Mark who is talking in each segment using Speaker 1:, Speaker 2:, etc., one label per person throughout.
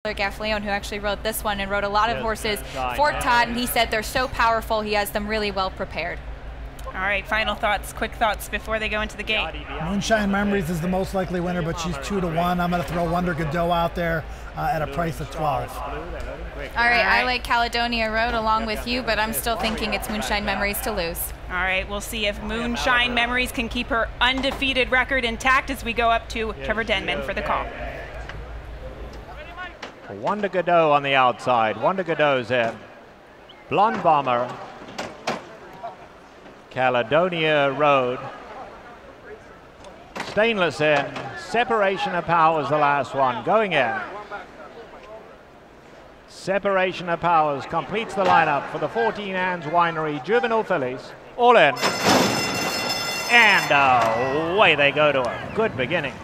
Speaker 1: Gaffleone, who actually rode this one and rode a lot of horses for Todd, and he said they're so powerful, he has them really well prepared.
Speaker 2: All right, final thoughts, quick thoughts before they go into the gate.
Speaker 3: Moonshine Memories is the most likely winner, but she's 2-1. I'm going to throw Wonder Godot out there at a price of 12.
Speaker 1: All right, I like Caledonia Road along with you, but I'm still thinking it's Moonshine Memories to lose.
Speaker 2: All right, we'll see if Moonshine Memories can keep her undefeated record intact as we go up to Trevor Denman for the call.
Speaker 4: Wonder Godot on the outside. Wonder Godot's in. Blonde Bomber. Caledonia Road. Stainless in. Separation of Powers, the last one, going in. Separation of Powers completes the lineup for the 14 Hands Winery Juvenile Fillies. All in. And away they go to a good beginning.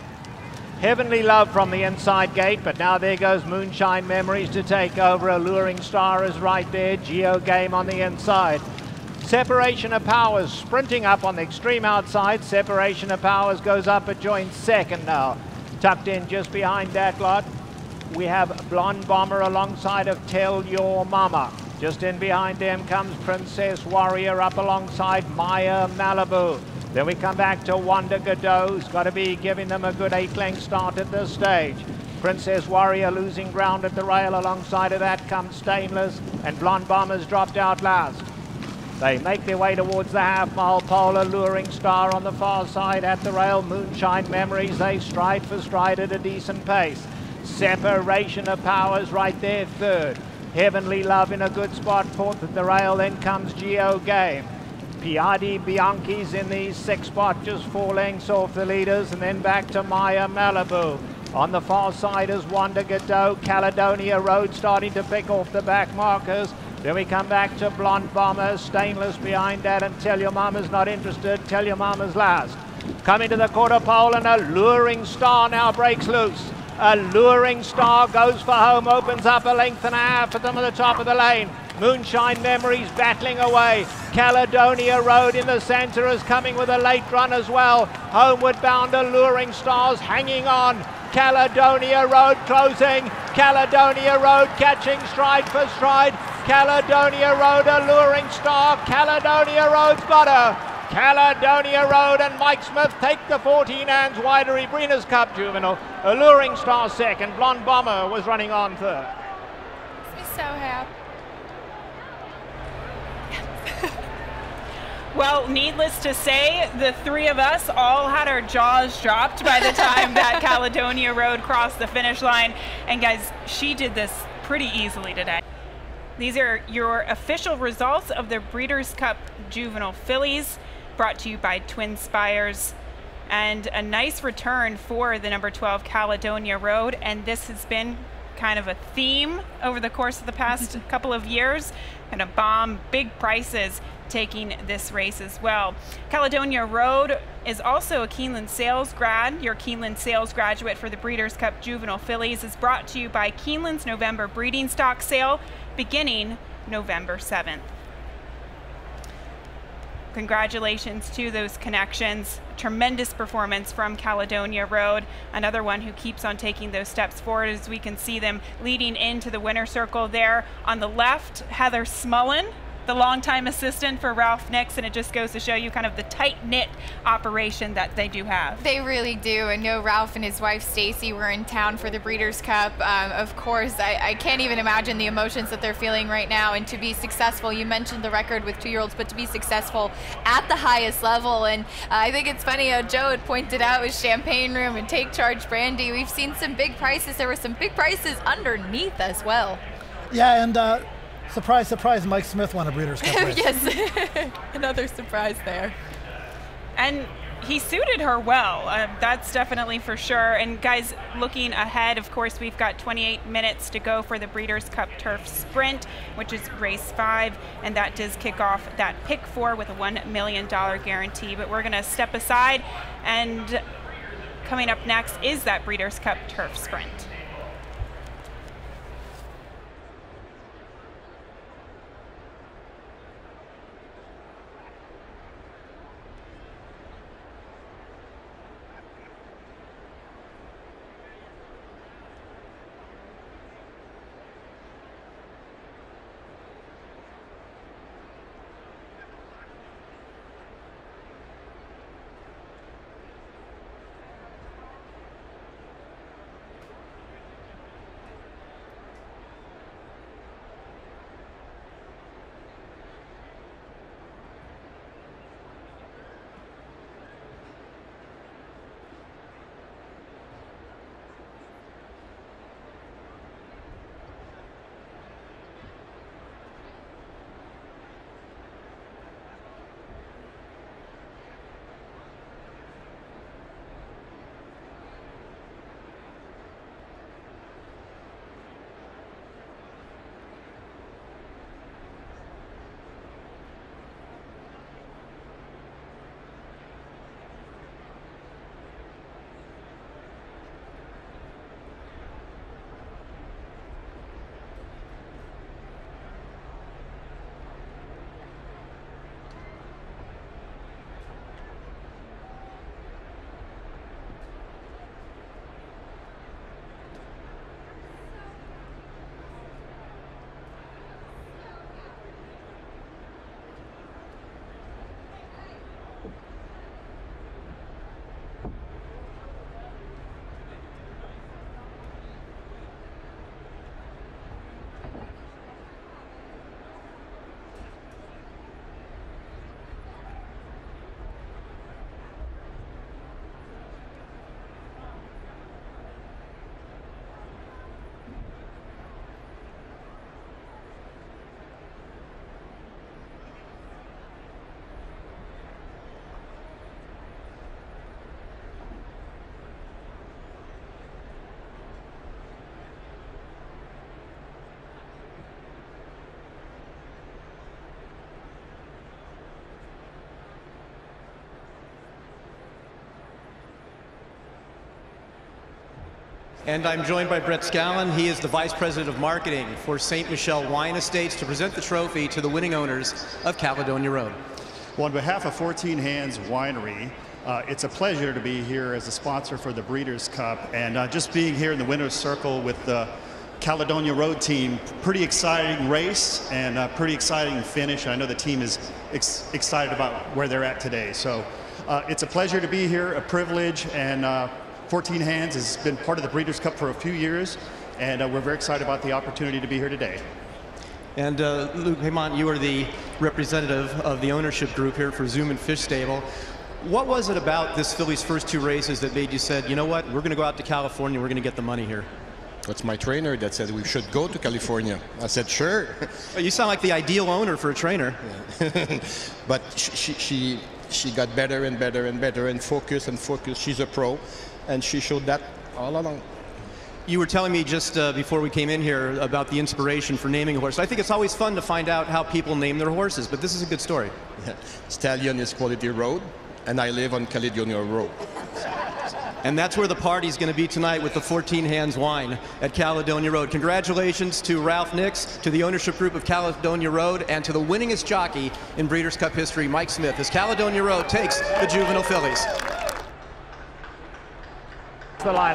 Speaker 4: Heavenly Love from the inside gate, but now there goes Moonshine Memories to take over. Alluring Star is right there. Geo Game on the inside. Separation of Powers sprinting up on the extreme outside. Separation of Powers goes up a joint second now. Tucked in just behind that lot, we have Blonde Bomber alongside of Tell Your Mama. Just in behind them comes Princess Warrior up alongside Maya Malibu. Then we come back to Wonder Godot, who's got to be giving them a good 8-length start at this stage. Princess Warrior losing ground at the rail. Alongside of that comes Stainless, and Blonde Bomber's dropped out last. They make their way towards the half-mile pole. Alluring Star on the far side at the rail. Moonshine Memories, they stride for stride at a decent pace. Separation of Powers right there third. Heavenly Love in a good spot, fourth at the rail. Then comes Geo Game. Piatti Bianchi's in the sixth spot, just 4 lengths off the leaders, and then back to Maya Malibu. On the far side is Wonder Godot. Caledonia Road starting to pick off the back markers. Then we come back to Blonde Bomber, Stainless behind that, and Tell Your Mama's not interested. Tell Your Mama's last. Coming to the quarter pole, and Alluring Star now breaks loose. Alluring Star goes for home, opens up a length and a half at them at the top of the lane. Moonshine Memories battling away. Caledonia Road in the center is coming with a late run as well. Homeward bound Alluring Stars hanging on. Caledonia Road closing. Caledonia Road catching stride for stride. Caledonia Road, Alluring Star. Caledonia Road's got her. Caledonia Road and Mike Smith take the 14 Hands Winery Breeders' Cup Juvenile. Alluring Star second. Blonde Bomber was running on third.
Speaker 1: Makes me so happy.
Speaker 2: Well, needless to say, the three of us all had our jaws dropped by the time that Caledonia Road crossed the finish line. And guys, she did this pretty easily today. These are your official results of the Breeders' Cup Juvenile Fillies, brought to you by Twin Spires. And a nice return for the number 12 Caledonia Road. And this has been kind of a theme over the course of the past couple of years. Kind of bomb, big prices taking this race as well. Caledonia Road is also a Keeneland sales grad. Your Keeneland sales graduate for the Breeders' Cup Juvenile Fillies is brought to you by Keeneland's November breeding stock sale beginning November 7th. Congratulations to those connections. Tremendous performance from Caledonia Road. Another one who keeps on taking those steps forward as we can see them leading into the winner circle there. On the left, Heather Smullen, the longtime assistant for Ralph Nix, and it just goes to show you kind of the tight-knit operation that they do have.
Speaker 1: They really do. I know Ralph and his wife Stacy were in town for the Breeders' Cup. Of course, I can't even imagine the emotions that they're feeling right now, and to be successful, you mentioned the record with 2-year-olds, but to be successful at the highest level. And I think it's funny how Joe had pointed out with Champagne Room and Take Charge Brandy, we've seen some big prices. There were some big prices underneath as well.
Speaker 3: Yeah, and surprise, surprise, Mike Smith won a Breeders' Cup race.
Speaker 1: Yes, another surprise there.
Speaker 2: And he suited her well, that's definitely for sure. And guys, looking ahead, of course, we've got 28 minutes to go for the Breeders' Cup Turf Sprint, which is race 5, and that does kick off that pick 4 with a $1 million guarantee. But we're gonna step aside, and coming up next is that Breeders' Cup Turf Sprint.
Speaker 5: And I'm joined by Brett Scallon. He is the Vice President of Marketing for St. Michel Wine Estates to present the trophy to the winning owners of Caledonia Road.
Speaker 6: Well, on behalf of 14 Hands Winery, it's a pleasure to be here as a sponsor for the Breeders' Cup, and just being here in the winner's circle with the Caledonia Road team. Pretty exciting race and a pretty exciting finish. I know the team is excited about where they're at today. So it's a pleasure to be here, a privilege, and 14 Hands has been part of the Breeders' Cup for a few years, and we're very excited about the opportunity to be here today.
Speaker 5: And Luke Haymont, you are the representative of the ownership group here for Zoom and Fish Stable. What was it about this filly's first two races that made you said, you know what, we're going to go out to California, we're going to get the money here?
Speaker 7: It's my trainer that said we should go to California. I said, sure.
Speaker 5: Well, you sound like the ideal owner for a trainer.
Speaker 7: Yeah. But she got better and better and better and focus and focus. She's a pro, and she showed that all along.
Speaker 5: You were telling me just before we came in here about the inspiration for naming a horse. I think it's always fun to find out how people name their horses, but this is a good story.
Speaker 7: Yeah. Stallion is Quality Road, and I live on Caledonia Road.
Speaker 5: And that's where the party's going to be tonight with the 14 Hands Wine at Caledonia Road. Congratulations to Ralph Nix, to the ownership group of Caledonia Road, and to the winningest jockey in Breeders' Cup history, Mike Smith, as Caledonia Road takes the Juvenile Fillies.
Speaker 4: The line.